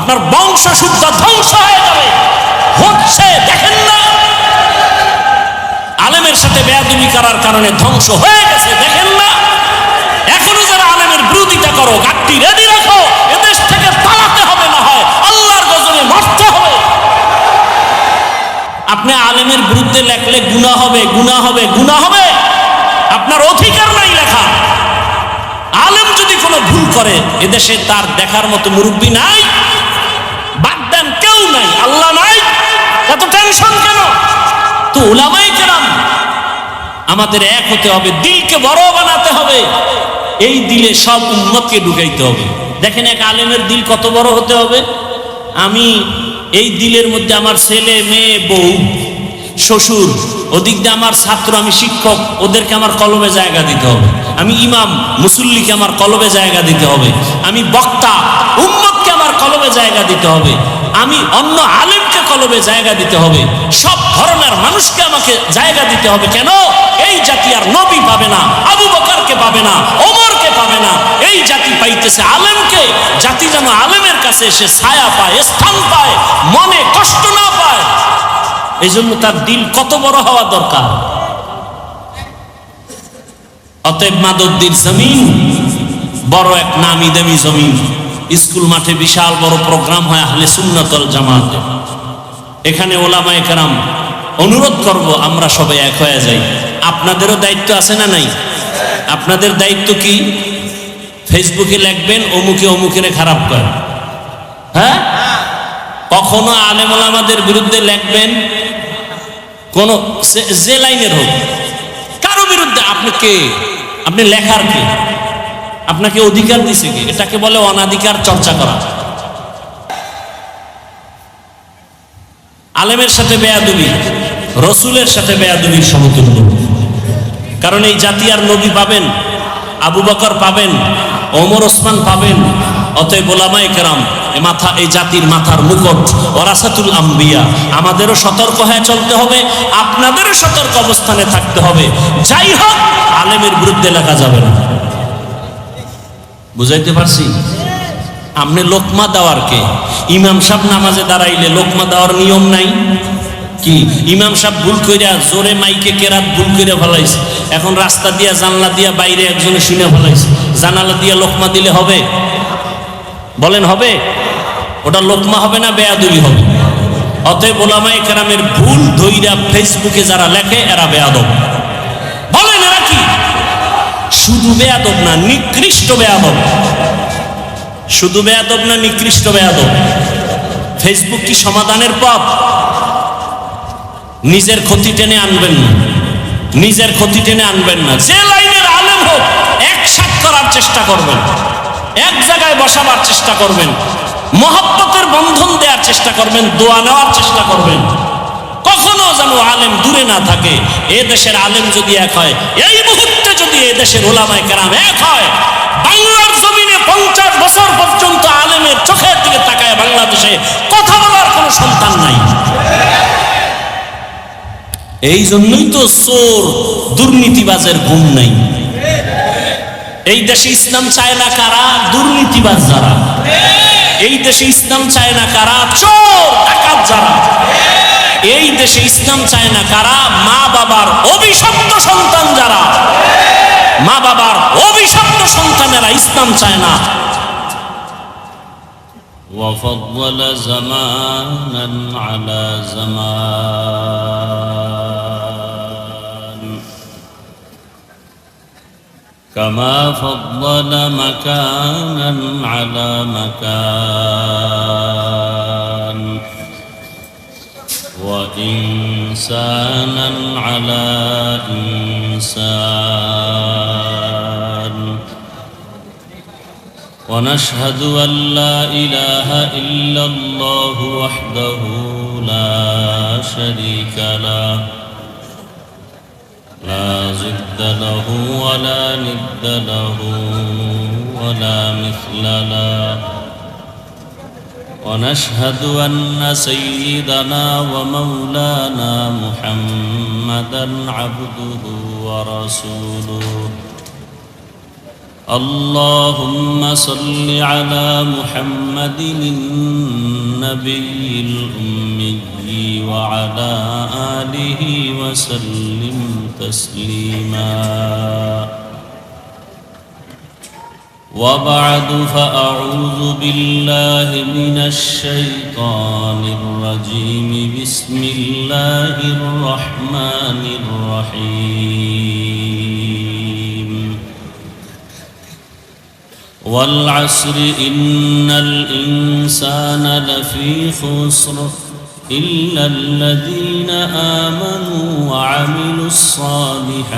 আপনার বংশ শুদ্ধ ধ্বংস হয়ে যাবে। হচ্ছে, দেখেন না, আলেমের সাথে বেয়াদবি করার কারণে ধ্বংস হয়ে গেছে, দেখেন না। এখনো যারা আলেমের বিরোধিতা করো, গাড়ি রেডি রাখো, এদেশ থেকে পালাতে হবে, না হয় আল্লাহর গজবে মরতে হবে। আপনি আলেমের বিরুদ্ধে লেখলে গুনাহ হবে, গুনাহ হবে, গুনাহ হবে। আপনার অধিকার নাই লেখা। আলেম যদি কোনো ভুল করে, এদেশে তার দেখার মতো মুরব্বী নাই, বাদ দেন, কেউ নাই, আল্লাহ নাই, এত টেনশন কেন? তো উলামায়ে কেরাম, আমাদের এক হতে হবে, দিলকে বড় বানাতে হবে। এই দিলে সব উম্মতকে ঢুকাইতে হবে। দেখেন এক আলেমের দিল কত বড় হতে হবে। আমি এই দিলের মধ্যে আমার ছেলে, মেয়ে, বউ, শ্বশুর, ওদিক দিয়ে আমার ছাত্র, আমি শিক্ষক, ওদেরকে আমার কলবে জায়গা দিতে হবে। আমি ইমাম, মুসল্লিকে আমার কলবে জায়গা দিতে হবে। আমি বক্তা, উম্মতকে আমার কলবে জায়গা দিতে হবে। আমি অন্য আলেমকে কলবে জায়গা দিতে হবে। সব ধরনের মানুষকে আমাকে জায়গা দিতে হবে। কেন? এই জাতি আর নবী পাবে না, আবু বকরকে পাবে না, ওমরকে পাবে না। এই জাতি পাইতেছে আলেমকে। জাতি যেন আলেমের কাছে এসে ছায়া পায়, স্থান পায়, মনে কষ্ট না পায়। এই জন্য তার দিল কত বড় হওয়া দরকার। অতএব মাদদ্দির জমিন বড় এক নামি দামি জমিন। স্কুল মাঠে বিশাল বড় প্রোগ্রাম হয় আহলে সুন্নাত ওয়াল জামাতে। এখানে ওলামায়ে কেরাম, অনুরোধ করব আমরা সবাই এক হয়ে যাই। আপনাদেরও দায়িত্ব আছে না নাই? আপনাদের দায়িত্ব কি? ফেসবুকে লিখবেন অমুকে অমুকেরে খারাপ করে, হ্যাঁ? কখনো আলেম ওলামাদের বিরুদ্ধে লিখবেন, কোন যে লাইনের হোক, কারো বিরুদ্ধে। আপনি কে? আপনি লেখার কে? আপনাকে অধিকার দিছে কে? এটাকে বলে অনাধিকার চর্চা করা। আলেমের সাথে বেয়াদবি রসুলের সাথে বেয়াদবির সমতুল্য। কারণ এই জাতি আর নবী পাবেন, আবু বকর পাবেন, ওমর ওসমান পাবেন। অতএব ওলামায়ে কেরাম, মাথা, এই জাতির মাথার মুকুট, ওয়ারাসাতুল আম্বিয়া। আমাদেরও সতর্ক হয়ে চলতে হবে, আপনাদেরও সতর্ক অবস্থানে থাকতে হবে। যাই হোক, আলেমের বিরুদ্ধে লেখা যাবে না। বুঝাইতে পারছি? আপনি লোকমা দেওয়ার কে? ইমাম সাহেব নামাজে দাঁড়াইলে লোকমা দেওয়ার নিয়ম নাই কি? ইমাম সাহেব ভুল কইরা জোরে মাইকে কেরাত ভুল কইরা ফেলাইছে, এখন রাস্তা দিয়া জানলা দিয়া বাইরে একজনে শুনে ফেলাইছে, জানালা দিয়া লোকমা দিলে হবে? বলেন হবে? ওটা লোকমা হবে না বেয়াদবি হবে। অতএব ওলামায়ে কেরামের ভুল ধইরা ফেসবুকে যারা লেখে এরা বেয়াদব। বলেন এরা কি? শুধু বেয়াদব না, নিকৃষ্ট বেয়াদব। শুধু বেয়াদব না, নিকৃষ্ট বেয়াদব। ফেসবুক কি সমাধানের পথ? নিজের ক্ষতি টেনে আনবেন না, নিজের ক্ষতি টেনে আনবেন না। যে লাইনের আলেম হোক, একসাথ করার চেষ্টা করবেন, এক জায়গায় বসাবার চেষ্টা করবেন, মহব্বতের বন্ধন দেওয়ার চেষ্টা করবেন, দোয়া নেওয়ার চেষ্টা করবেন। কখনো যেন আলেম দূরে না থাকে। এ দেশের আলেম যদি এক হয়, এই মুহূর্তে যদি এ দেশের ওলামায়ে কেরাম এক হয়, বাংলার জমিনে 50 বছর পর্যন্ত আলেমের চোখের দিকে তাকায় বাংলাদেশে কথা বলার কোনো সন্তান নাই। এই জন্যই তো চোর দুর্নীতিবাজের ঘুম নাই। এই দেশে ইসলাম চায় না কারা? দুর্নীতিবাজ যারা। এই দেশে ইসলাম চায় না কারা? চোর ডাকাত যারা। এই দেশে ইসলাম চায় না কারা? মা বাবার অভিশপ্ত সন্তান যারা। মা বাবার অভিশপ্ত সন্তানেরা ইসলাম চায় না। وفضل زمانا على زمان كما فضل مكانا على مكان وإنسانا على إنسان ونشهد أن لا إله إلا الله وحده لا شريك له لا ضد له ولا ند له ولا مثل له ونشهد أن سيدنا ومولانا محمدا عبده ورسوله اللهم صل على محمد النبي الأمي وعلى آله وسلم تسليما وبعد فأعوذ بالله من الشيطان الرجيم بسم الله الرحمن الرحيم والعصر إن الإنسان لفي خسر إلا الذين آمنوا وعملوا الصالحات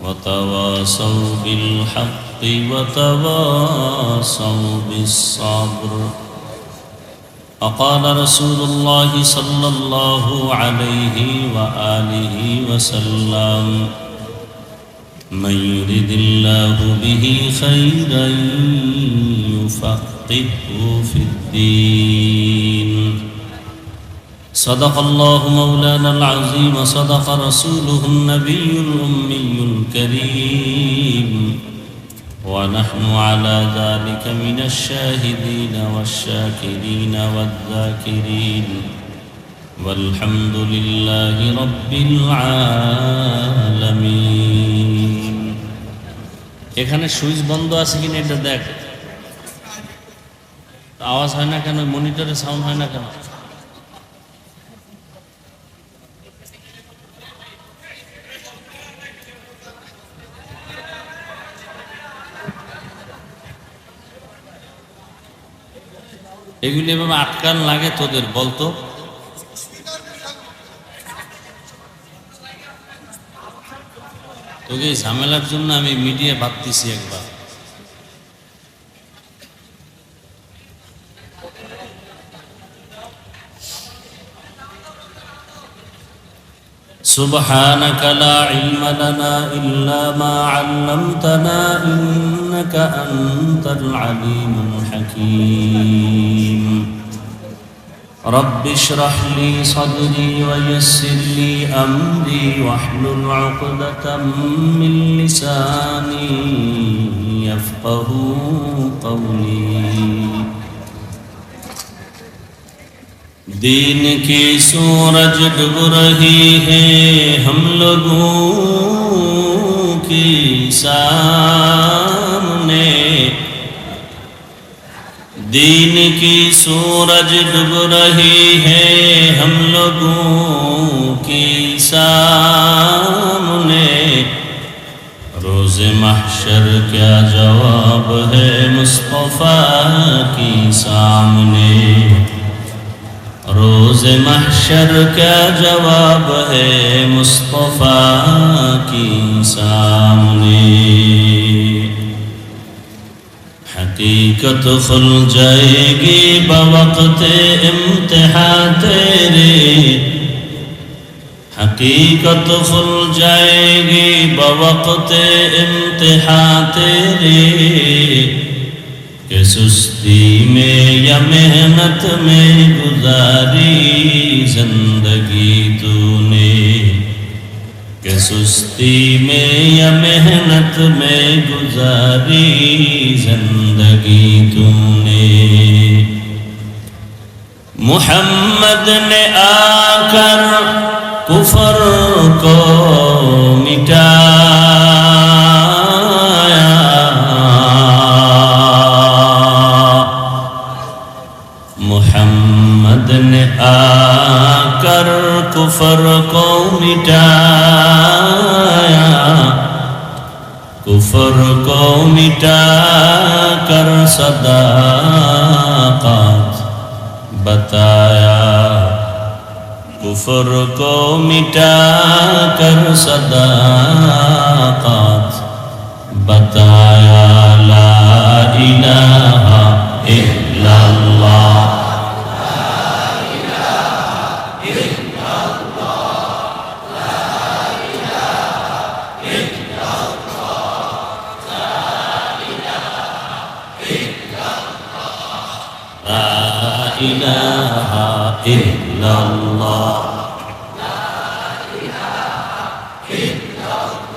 وتواصوا بالحق وتواصوا بالصبر وقال رسول الله صلى الله عليه وآله وسلم من يرد الله به خيرا يفقهه في الدين صدق الله مولانا العظيم وصدق رسوله النبي الأمي الكريم ونحن على ذلك من الشاهدين والشاكرين والذاكرين والحمد لله رب العالمين এখানে সুইচ বন্ধ আছে কিনা এটা দেখ আওয়াজ হয় না কেন মনিটরে সাউন্ড হয় না কেন এগুলি এভাবে আটকান লাগে তোদের বলতো তোকে এই ঝামেলার জন্য আমি মিডিয়া ভাবতেছি একবার سبحانك لا علم لنا إلا ما علمتنا إنك أنت العليم الحكيم رب اشرح لي صدري ويسر لي أمري واحلل عقدة من لساني يفقه قولي دین کی سورج ڈوب رہی ہے ہم لوگوں کی سامنے دین کی سورج ڈوب رہی ہے ہم لوگوں کی سامنے روز محشر کیا جواب ہے مصطفیٰ کی سامنے روز محشر کیا جواب ہے مصطفیٰ کی سامنے حقیقت کھل جائے گی بوقت امتحان تیرے حقیقت کھل جائے گی بوقت امتحان تیرے کہ سستی میں یا محنت میں گزاری زندگی تو نے کہ سستی میں یا محنت میں گزاری زندگی تو نے محمد نے آ کر کفر کو مٹایا محمد نے آ کر کفر کو مٹایا کفر کو مٹا کر صداقت بتایا کفر کو مٹا کر صداقت بتایا لا الہ الا اللہ إله إلا الله لا إله إلا الله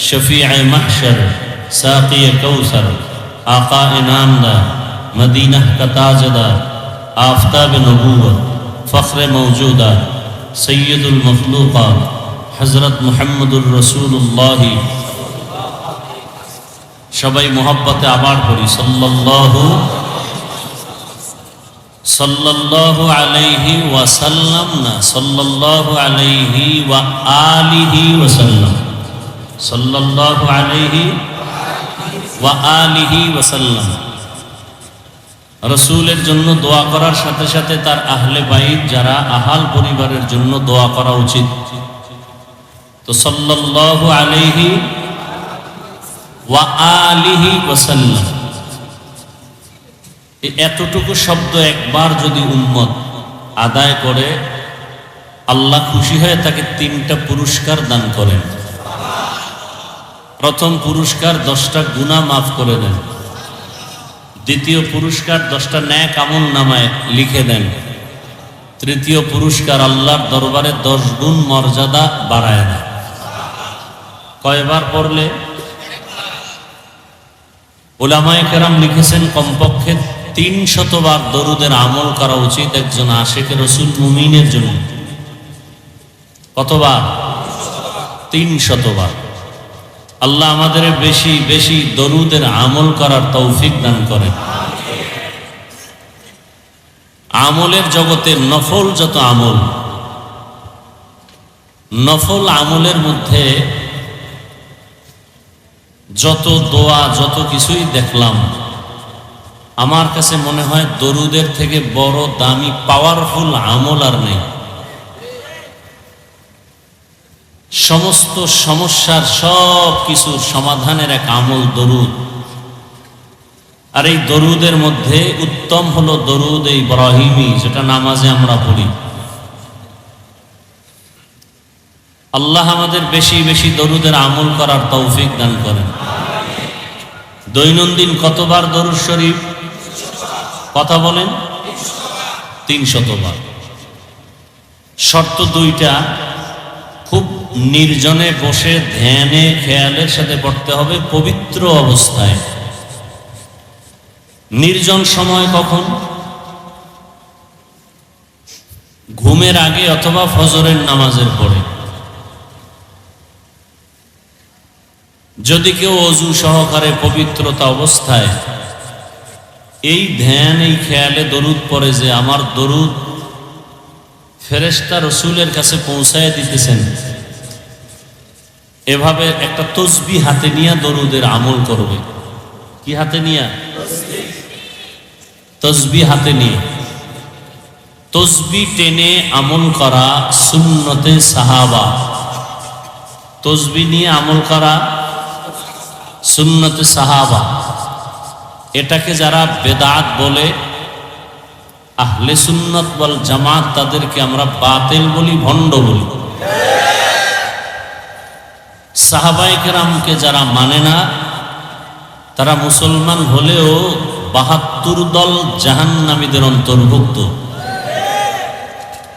शफीअ महशर, साक़ी कौसर, आका इनामदार, मदीना का ताजदार, आफताब नबूवत, फ़ख्र मौजूदा, सैयदुल मखलूक़ात, हज़रत मुहम्मदुर रसूलुल्लाह। सबाई मोहब्बते आबार पड़ी सल्लल्लाहु अलैहि वसल्लम ना, सल्लल्लाहु अलैहि व आलिहि वसल्लम, सल्लल्लाहु अलैहि व आलिहि वसल्लम। रसूलेर जন্য দোয়া করার সাথে সাথে তার আহলে বাইত যারা আহাল পরিবারের জন্য দোয়া করা উচিত। তো সাল্লাল্লাহু আলাইহি ওয়া আলিহি ওয়াসাল্লাম, এতটুকু শব্দ একবার যদি উম্মত আদায় করে, আল্লাহ খুশি হয়ে তাকে 3টা পুরস্কার দান করেন। প্রথম পুরস্কার 10টা গুনাহ মাফ করে দেন। দ্বিতীয় পুরস্কার 10টা নেক আমল নামায় লিখে দেন। তৃতীয় পুরস্কার আল্লাহর দরবারে 10 গুণ মর্যাদা বাড়ায় দেন। কয়বার পড়লে? উলামায়ে কেরাম লিখেছেন কমপক্ষে 300 বার দরুদের আমল করা উচিত একজন আশিকে রসুল মুমিনের জন্য। কতবার? 300 বার। আল্লাহ আমাদের বেশি বেশি দরুদের আমল করার তৌফিক দান করেন। আমলের জগতে নফল যত আমল, নফল আমলের মধ্যে যত দোয়া যত কিছুই দেখলাম, আমার কাছে মনে হয় দরুদের থেকে বড় দামি পাওয়ারফুল আমল আর নেই। সমস্ত সমস্যার সব কিছুর সমাধানের এক আমল দরুদ। আর এই দরুদের মধ্যে উত্তম হলো দরুদ ইব্রাহিমী, যেটা নামাজে আমরা পড়ি। আল্লাহ আমাদের বেশি বেশি দরুদের আমল করার তৌফিক দান করেন। দৈনন্দিন কতবার দরুদ শরীফ? কথা বলেন। 300 বার। শর্ত 2টা, খুব নির্জনে বসে ধ্যানে খেয়ালের সাথে পড়তে হবে, পবিত্র অবস্থায়। নির্জন সময় কখন? ঘুমের আগে অথবা ফজরের নামাজের পরে। যদি কেউ অজু সহকারে পবিত্রতা অবস্থায় এই ধ্যান এই খেয়ালে দরুদ পড়ে যে আমার দরুদ ফেরেশতা রসুলের কাছে পৌঁছায় দিতেছেন, এভাবে একটা তসবিহ হাতে নিয়ে দরুদের আমল করবে। কি হাতে নিয়ে? তসবিহ হাতে নিয়ে। তসবিহ টেনে আমল করা সুন্নতে সাহাবা। তসবিহ নিয়ে আমল করা সুন্নতে সাহাবা। এটাকে যারা বেদাত বলে, আহলে সুন্নাত ওয়াল জামাত তাদেরকে আমরা বাতিল বলি, ভণ্ড বলি। সাহাবায়ে কেরামকে যারা মানে না, তারা মুসলমান হলেও 72 দল জাহান্নামীদের অন্তর্ভুক্ত।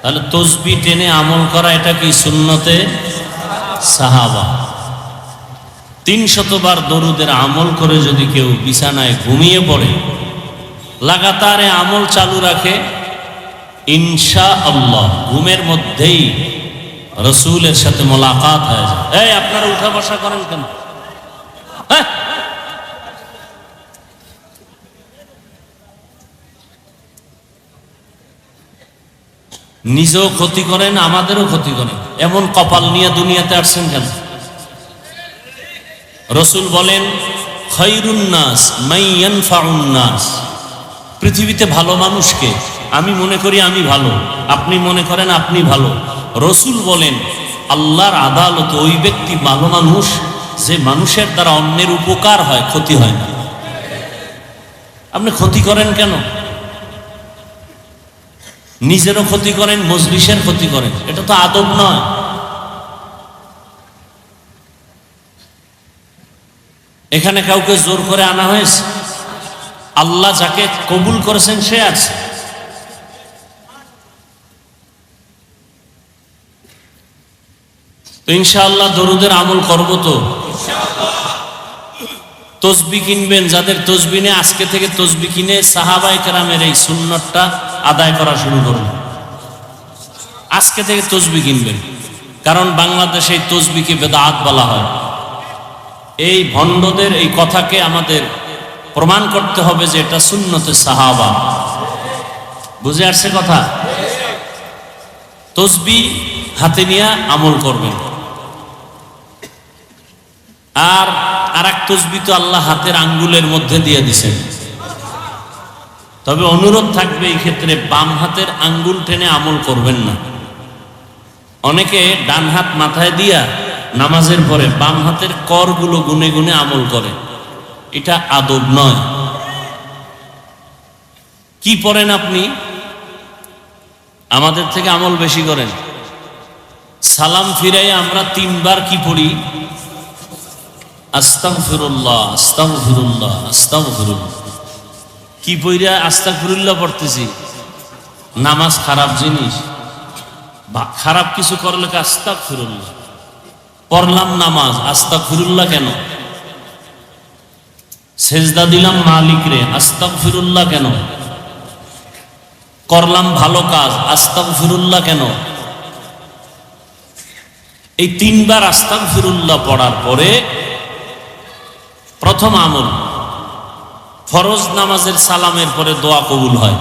তাহলে তসবিহ টেনে আমল করা এটা কি সুন্নতে সাহাবা। 300 বার দরুদের আমল করে যদি কেউ বিছানায় ঘুমিয়ে পড়ে, লাগাতার আমল চালু রাখে, ইনশাআল্লাহ ঘুমের মধ্যেই রসুলের সাথে মোলাকাত হয়ে যায়। এই আপনারা উঠা বসা করেন কেন? হ্যাঁ, নিজেও ক্ষতি করেন, আমাদেরও ক্ষতি করেন। এমন কপাল নিয়ে দুনিয়াতে আসছেন কেন? রসুল বলেন খায়রুন নাস মান ইয়ানফাউন নাস। পৃথিবীতে ভালো মানুষকে, আমি মনে করি আমি ভালো, আপনি মনে করেন আপনি ভালো। রসুল বলেন আল্লাহর আদালতে ওই ব্যক্তি ভালো মানুষ যে মানুষের দ্বারা অন্যের উপকার হয়, ক্ষতি হয় না। আপনি ক্ষতি করেন কেন? নিজেরও ক্ষতি করেন, মজলিসের ক্ষতি করেন, এটা তো আদব নয়। এখানে কাউকে জোর করে আনা হয়েছে? আল্লাহ যাকে কবুল করেছেন সে আছে। তো ইনশাআল্লাহ দরুদের আমল করব তো। তসবি কিনবেন, যাদের তসবি নেই আজকে থেকে তসবি কিনে সাহাবায়ে কেরামের এই সুন্নতটা আদায় করা শুরু করুন। আজকে থেকে তসবি কিনবেন, কারণ বাংলাদেশে এই তসবিকে বেদাত বলা হয়। এই ভণ্ডদের এই কথাকে আমাদের প্রমাণ করতে হবে যে এটা সুন্নতে সাহাবা। বুঝে আসছে কথা? তসবি হাতে নিয়ে আমল করবেন। আর এক তসবি তো আল্লাহ হাতের আঙ্গুলের মধ্যে দিয়ে দিছেন। তবে অনুরোধ থাকবে এই ক্ষেত্রে বাম হাতের আঙ্গুল টেনে আমল করবেন না। অনেকে ডান হাত মাথায় দিয়া নামাজের পরে বাম হাতের করগুলো গুনে গুনে আমল করে, এটা আদব নয়। কি পড়েন আপনি? আমাদের থেকে আমল বেশি করেন। সালাম ফিরাই আমরা 3 বার কি পড়ি? আস্তাগফিরুল্লাহ, আস্তাগফিরুল্লাহ, আস্তাগফিরুল্লাহ। কি পইরা আস্তাগফিরুল্লাহ পড়তেছি? নামাজ খারাপ জিনিস, খারাপ কিছু করলে আস্তাগফিরুল্লাহ। পড়লাম নামাজ, আস্তাগফিরুল্লাহ কেন? সেজদা দিলাম মালিক রে, আস্তাগফিরুল্লাহ কেন? করলাম ভালো কাজ, আস্তাগফিরুল্লাহ কেন? এই 3 বার আস্তাগফিরুল্লাহ পড়ার পরে প্রথম আমল, ফরজ নামাজের সালামের পরে দোয়া কবুল হয়।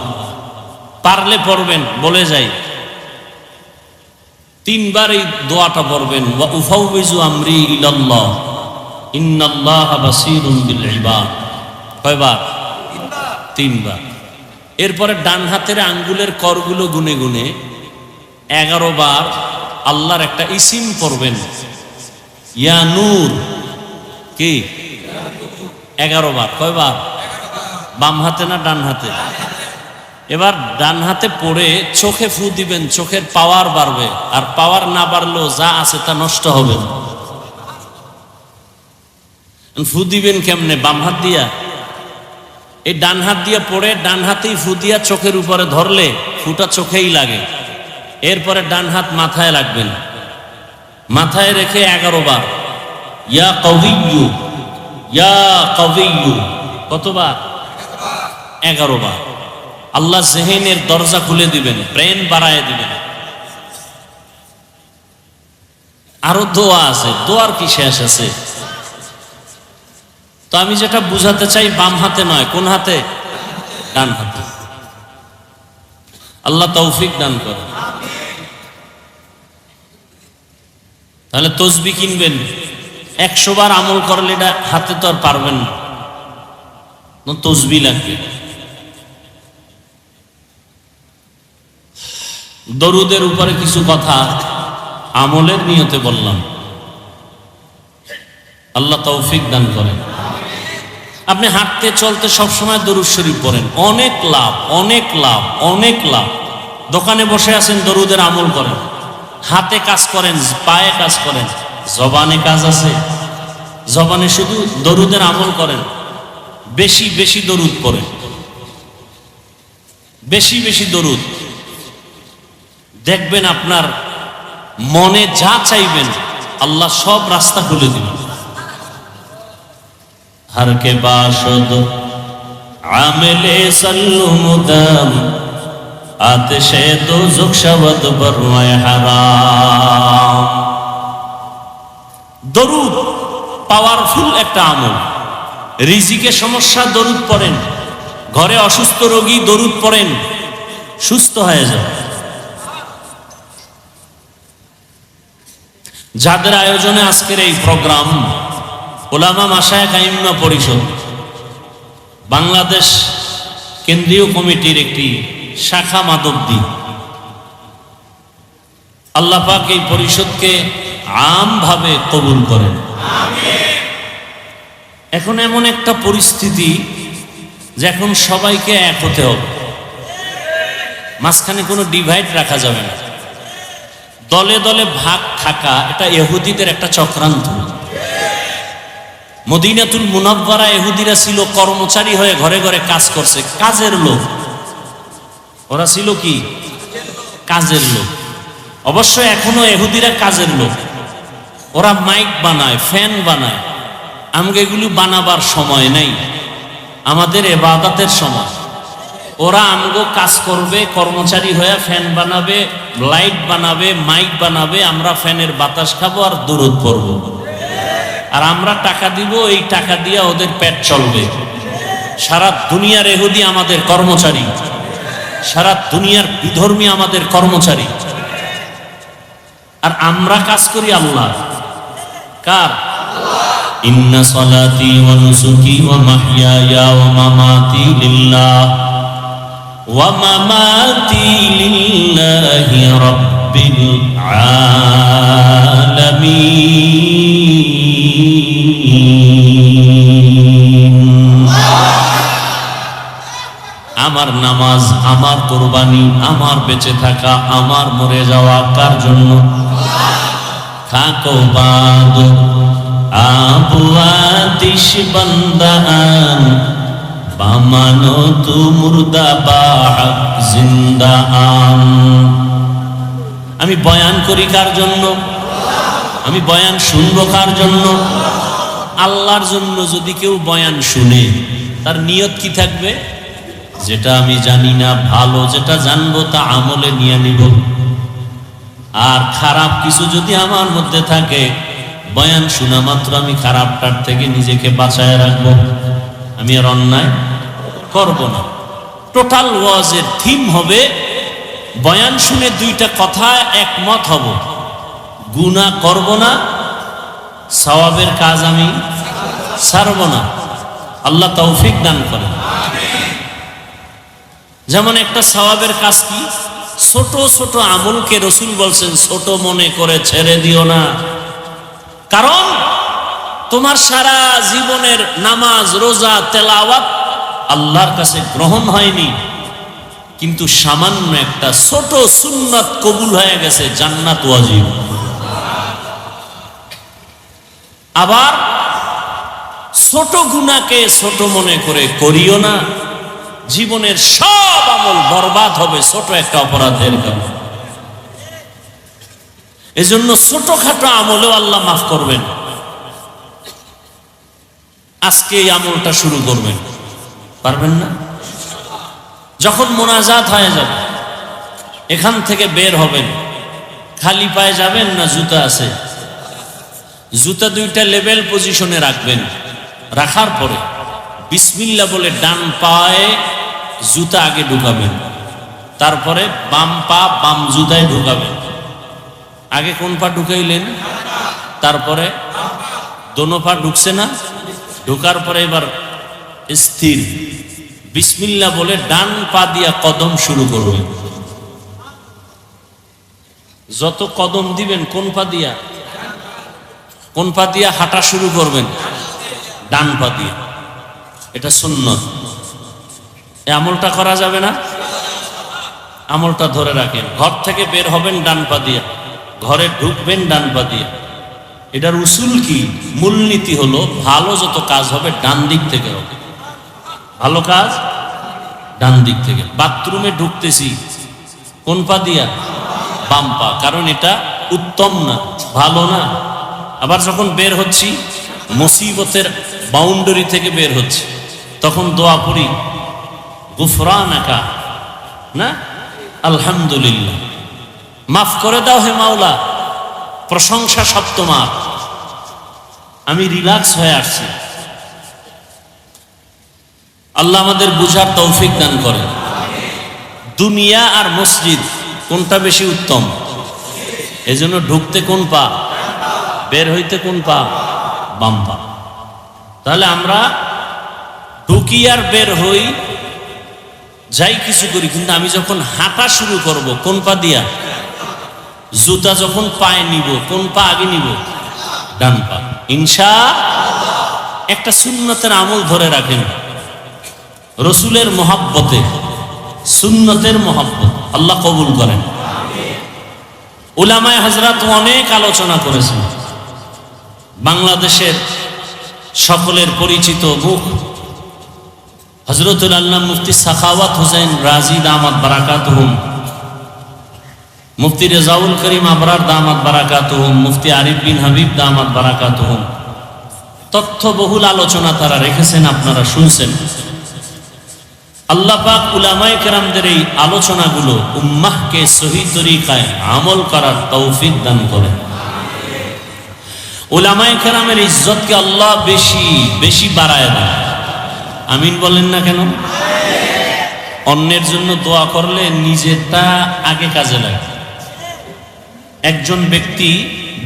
পারলে পড়বেন, বলে যাই 3 বার এই দোয়াটা পড়বেন, ওয়া উফাউযু আমরি ইলাল্লাহ ইন্নাল্লাহা বাসীরুম বিল ইবাদ। কয়বার? 3 বার। এরপরে ডান হাতের আঙ্গুলের করগুলো গুনে গুনে 11 বার আল্লাহর একটা ইসিম পড়বেন, ইয়া নূর। কি? 11 বার। কয়বার? বাম হাতে না ডান হাতে? এবার ডান হাতে পড়ে চোখে ফু দিবেন, চোখের পাওয়ার বাড়বে। আর পাওয়ার না বাড়লেও যা আছে তা নষ্ট হবে। ফু দিবেন কেমনে? বাম হাত দিয়া। এই ডান হাত দিয়া পড়ে ডান হাতেই ফু দিয়া চোখের উপরে ধরলে ফুটা চোখেই লাগে। এরপরে ডান হাত মাথায় রাখবেন, মাথায় রেখে 11 বার ইয়া কাউইয়্যু, ইয়া কাউইয়্যু। কতবার? 11 বার। আল্লাহ জেহেনের দরজা খুলে দিবেন, ব্রেন বাড়ায় দিবেন। আরো দোয়া আছে, দোয়ার কি শেষ আছে? তো আমি যেটা বুঝাতে চাই, বাম হাতে নয়, কোন হাতে? ডান হাতে। আল্লাহ তৌফিক দান করে। তাহলে তসবি কিনবেন, 100 বার আমল করলে এটা হাতে তো আর পারবেন না, তসবি লাগবে। দরুদের উপরে কিছু কথা আমলের নিয়তে বললাম। আল্লাহ তৌফিক দান করেন। আপনি হাঁটতে চলতে সবসময় দরুদ শরীফ পড়েন, অনেক লাভ, অনেক লাভ, অনেক লাভ। দোকানে বসে আছেন, দরুদের আমল করেন। হাতে কাজ করেন, পায়ে কাজ করেন, জবানে কাজ আছে, জবানে শুধু দরুদের আমল করেন। বেশি বেশি দরুদ পড়েন, বেশি বেশি দরুদ। দেখবেন আপনার মনে যা চাইবেন আল্লাহ সব রাস্তা খুলে দিবেন। हर के बाशद आमिले सल्लु मुदम आतिशे दोज़ख शवद बरमाए हराम। দরুদ পাওয়ারফুল একটা আমল। রিজিকে সমস্যা, দরুদ পড়েন। ঘরে অসুস্থ রোগী, দরুদ পড়েন, সুস্থ হয়ে যায়। যাদের আয়োজনে আজকের এই প্রোগ্রাম, উলামা মাশায়েখ আইম্মা পরিষদ, বাংলাদেশ কেন্দ্রীয় কমিটির একটি শাখা মাধবদী। আল্লাহ পাক এই পরিষদকে আমভাবে কবুল করেন। এখন এমন একটা পরিস্থিতি যে এখন সবাইকে এক হতে হবে, মাঝখানে কোনো ডিভাইড রাখা যাবে না। দলে দলে ভাগ থাকা এটা ইহুদিদের একটা চক্রান্ত। মদিনাতুল মুনাওয়ারা ইহুদিরা ছিল কর্মচারী হয়ে ঘরে ঘরে কাজ করছে, কাজের লোক। ওরা ছিল কি? কাজের লোক। অবশ্য এখনো ইহুদিরা কাজের লোক। ওরা মাইক বানায়, ফ্যান বানায়, আমাকে এগুলি বানাবার সময় নেই, আমাদের ইবাদতের সময়। ওরা আমগো কাজ করবে, কর্মচারী হয়ে ফ্যান বানাবে, লাইট বানাবে, মাইক বানাবে, আমরা ফ্যানের বাতাস খাবো আর দুরূদ পড়ব, আর আমরা টাকা দিব, এই টাকা দিয়ে ওদের পেট চলবে। সারা দুনিয়ার ইহুদি আমাদের কর্মচারী, সারা দুনিয়ার বিধর্মী আমাদের কর্মচারী, আর আমরা কাজ করি আল্লাহ কার? ইন্না সালাতি ওয়া নুসুকি ওয়া মাহইয়ায়া ওয়া মামাতি লিল্লাহ ওয়া মামাতি লিল্লাহি রাব্বিল আলামিন। আমার নামাজ, আমার কুরবানি, আমার বেঁচে থাকা, আমার মরে যাওয়া কার জন্য? খাকো বাদ আবু আতিশ বান্দান বামানো তু মুর্দা বা জিন্দা আন। আমি বয়ান করি কার জন্য? আমি বয়ান শুনবো কার জন্য? আল্লাহর জন্য। যদি কেউ বয়ান শুনে, তার নিয়ত কি থাকবে? যেটা আমি জানি না ভালো, যেটা জানবো তা আমলে নিয়ে নিব। আর খারাপ কিছু যদি আমার মধ্যে থাকে, বয়ান শোনা মাত্র আমি খারাপটার থেকে নিজেকে বাঁচায় রাখবো, আমি আর অন্যায় করব না। টোটাল ওয়াজের থিম হবে, বয়ান শুনে দুইটা কথা একমত হব, গুনাহ করব না, সওয়াবের কাজ আমি ছাড়ব না। আল্লাহ তৌফিক দান করেন। যেমন একটা সওয়াবের কাজ কি? ছোট ছোট আমলকে রসুল বলছেন ছোট মনে করে ছেড়ে দিও না। কারণ তোমার সারা জীবনের নামাজ, রোজা, তেলাওয়াত আল্লাহর কাছে গ্রহণ হয়নি, কিন্তু সামান্য একটা ছোট সুন্নাত কবুল হয়ে গেছে, জান্নাত ওয়াজিব। আবার ছোট গুনাহকে ছোট মনে করে করিও না, জীবনের সব আমল বরবাদ হবে ছোট একটা অপরাধের কারণে। এজন্য ছোটখাটো আমলেও আল্লাহ মাফ করবেন। আজকে এই আমলটা শুরু করবেন, পারবেন না? যখন মোনাজাত হয়ে যাবে, এখান থেকে বের হবেন, খালি পায়ে যাবেন না জুতা আছে? জুতা দুইটা লেভেল পজিশনে রাখবেন। রাখার পরে বিসমিল্লাহ বলে ডান পায়ে জুতা আগে ঢুকাবেন, তারপরে বাম পা বাম জুতায় ঢুকাবেন। আগে কোন পা ঢুকাইলেন? তারপরে দোনো পা ঢুকছে না? ঢুকার পরে এবার স্থির বিসমিল্লাহ বলে ডান পা দিয়া কদম শুরু করবেন। যত কদম দিবেন কোন পা দিয়া? কোন পা দিয়া হাঁটা শুরু করবেন? ডান পা দিয়ে। এটা সুন্নত। এই আমলটা করা যাবে না? আমলটা ধরে রাখেন। ঘর থেকে বের হবেন ডান পা দিয়া, ঘরে ঢুকবেন ডান পা দিয়া। এটার উসুল কি? মূলনীতি হলো ভালো যত কাজ হবে ডান দিক থেকে হবে। ভালো কাজ ডান দিক থেকে। বাথরুমে ঢুকতেছি কোন পা দিয়া? বাম পা। কারণ এটা উত্তম না, ভালো না। আবার যখন বের হচ্ছি মুসিবতের বাউন্ডারি থেকে বের হচ্ছে, তখন দোয়া পড়ি গুফরানাকা, না আলহামদুলিল্লাহ, মাফ করে দাও হে মাওলা, প্রশংসা সব তোমার, আমি রিল্যাক্স হয়ে আসছি। আল্লাহ আমাদের বুঝার তৌফিক দান করেন। দুনিয়া আর মসজিদ কোনটা বেশি উত্তম? এজন্য ঢুকতে কোন পা, বের হইতে কোন পা? বাম পা। তাহলে আমরা ঢুকি আর বের হই, যাই কিছু করি, কিন্তু আমি যখন হাঁটা শুরু করব কোন পা দিয়া? জুতা যখন পায়ে নিব কোন পা আগে নিব? ডান পা। ইনশাআল্লাহ একটা সুন্নতের আমল ধরে রাখেন, রসুলের মহব্বতে, সুন্নতের মহব্বত আল্লাহ কবুল করেন। উলামায়ে হযরত অনেক আলোচনা করেছেন। বাংলাদেশের সকলের পরিচিত মুখ হযরতুল আল্লাহ মুফতি সাখাওয়াত হোসেন রাজি দামাত বারাকাতুহুম, মুফতি রেজাউল করিম আবরার দামাত বারাকাতুহুম, মুফতি আরিফ বিন হাবিব দামাত বারাকাতুহুম তথ্যবহুল আলোচনা তারা রেখেছেন, আপনারা শুনছেন। আল্লাহ পাক উলামায়ে কেরামদের এই আলোচনাগুলো উম্মাহকে সহি তরিকায় আমল করার তৌফিক দান করেন। উলামায়ে কেরামের ইজ্জতকে আল্লাহ বেশি বেশি বাড়ায় দেন। আমিন বলেন না কেন? অন্যের জন্য দোয়া করলে নিজেরটা আগে কাজে লাগে। একজন ব্যক্তি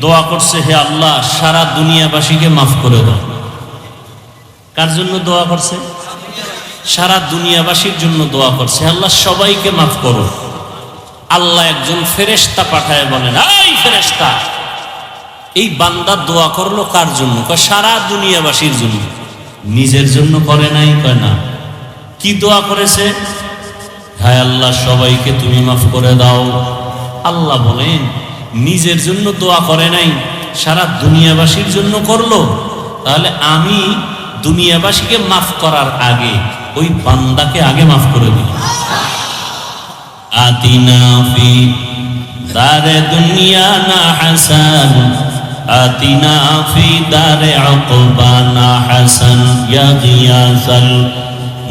দোয়া করছে, হে আল্লাহ সারা দুনিয়াবাসীকে মাফ করে দাও। কার জন্য দোয়া করছে? সারা দুনিয়াবাসীর জন্য দোয়া করছে, আল্লাহ সবাইকে মাফ করো। আল্লাহ একজন ফেরেশতা পাঠায় বলেন, এই ফেরেশতা, এই বান্দা দোয়া করলো কার জন্য? কয় সারা দুনিয়াবাসীর জন্য। নিজের জন্য করে নাই? কয় না। কি দোয়া করেছে? হায় আল্লাহ সবাইকে তুমি মাফ করে দাও। আল্লাহ বলেন নিজের জন্য দোয়া করে নাই, সারা দুনিয়াবাসীর জন্য করলো। তাহলে আমি দুনিয়াবাসীকে মাফ করার আগে ওই বান্দাকে আগে মাফ করে দিই। আতিনা ফি দারে দুনিয়া না হাসান, আতিনা ফি দারে উকবা না হাসান, ইয়া গিয়াসাল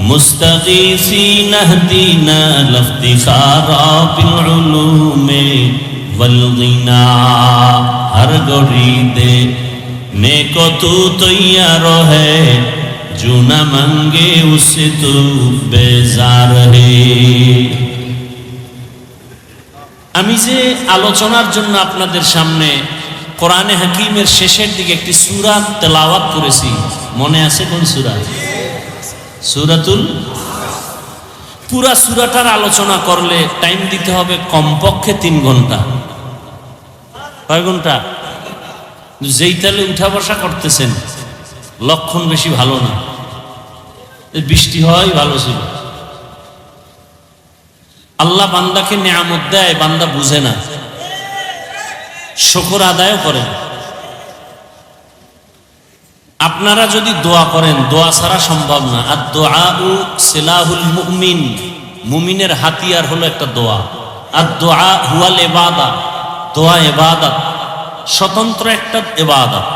মুস্তাগীসিন আহদিনা লিফতিখারা বিল উলুমে ওয়াল গিনা। হর গড়ি দে नेको तू तैयार है, जो न मांगे उससे तू बेजार है। আমি যে আলোচনার জন্য আপনাদের সামনে কোরআনে হাকিমের শেষের দিকে একটি সূরা তেলাওয়াত করেছি, মনে আছে কোন সূরা? সূরাতুল। পুরা সূরাটার আলোচনা করলে টাইম দিতে হবে কমপক্ষে 3 ঘন্টা। কয় ঘন্টা? যেই তালে উঠা বসা করতেছেন লক্ষণ বেশি ভালো না। বৃষ্টি হয় ভালো ছিল। আল্লাহ বান্দাকে নিয়ামত দেয়, বান্দা বুঝে না, শুকর আদায়ও করে। আপনারা যদি দোয়া করেন, দোয়া ছাড়া সম্ভব না। আর দুআউ সিলাহুল মুমিন, মুমিনের হাতিয়ার হলো একটা দোয়া। আর দোয়া হুয়াল ইবাদা, দোয়া ইবাদত, স্বতন্ত্র একটা ইবাদত।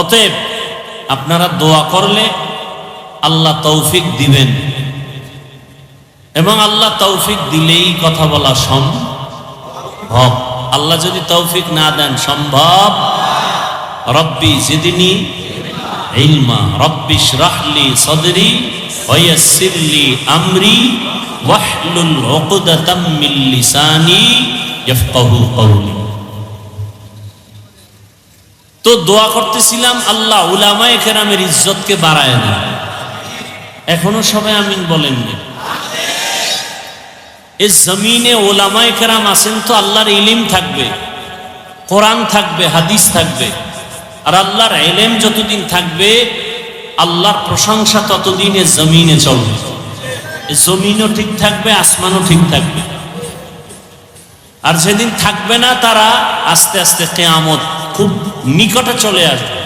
অতএব আপনারা দোয়া করলে আল্লাহ তৌফিক দিবেন, এবং আল্লাহ তৌফিক দিলেই কথা বলা সম্ভব। আল্লাহ যদি তৌফিক না দেন সম্ভব। রব্বি জিদনি ইলমা, রব্বি ইশরাহলি সাদরি ওয়া ইয়াসসিরলি আমরি ওয়াহলুল উকদাতাম মিন লিসানি ইয়াফকাহু কওলি। তো দোয়া করতেছিলাম আল্লাহ উলামায়ে কেরামের ইজ্জতকে বাড়ায় দেন। এখনো সবাই আমিন বলেননি? এই জমিনে উলামায়ে কেরাম আছেন তো আল্লাহর ইলম থাকবে, কোরআন থাকবে, হাদিস থাকবে। আর আল্লাহর ইলম যতদিন থাকবে আল্লাহর প্রশংসা ততদিন এই জমিনে চলবে। এই জমিনও ঠিক থাকবে, আসমানও ঠিক থাকবে। আর যেদিন থাকবে না তারা আস্তে আস্তে কিয়ামত খুব নিকটে চলে আসবে।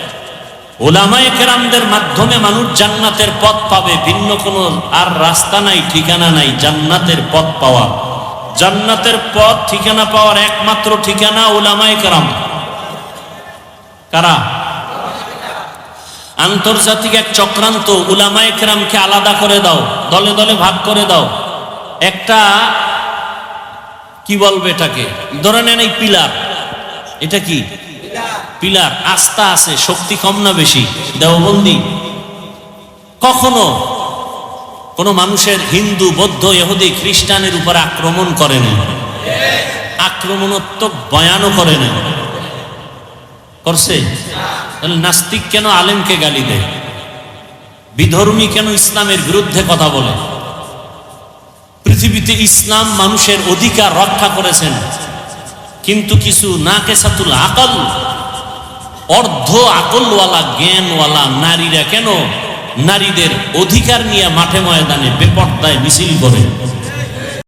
উলামায়ে কেরামদের মাধ্যমে মানুষ জান্নাতের পথ পাবে, ভিন্ন কোনো আর রাস্তা নাই, ঠিকানা নাই জান্নাতের পথ পাওয়া। জান্নাতের পথ ঠিকানা পাওয়ার একমাত্র ঠিকানা উলামায়ে কেরাম। কারা? আন্তর্জাতিক এক চক্রান্ত উলামায়ে কেরামকে আলাদা করে দাও, দলে দলে ভাগ করে দাও। একটা কি বলবে এটাকে, ধরে নেন এই পিলার, এটা কি পিলার, আস্থা আছে, শক্তি কম না বেশি? দেওবন্দি কখনো কোন মানুষের হিন্দু, বৌদ্ধ, ইহুদি, খ্রিস্টানের উপর আক্রমণ করে না, আক্রমণাত্মক বয়ানও করে না। করছে? তাহলে নাস্তিক কেন আলেমকে গালি দেয়? বিধর্মী কেন ইসলামের বিরুদ্ধে কথা বলে? পৃথিবীতে ইসলাম মানুষের অধিকার রক্ষা করেছেন, কিন্তু কিছু নাকেসাতুল আকল, অর্ধ আকলওয়ালা, জ্ঞানওয়ালা নারীরা কেন নারীদের অধিকার নিয়ে মাঠে ময়দানে বেপরদায় মিছিল করে?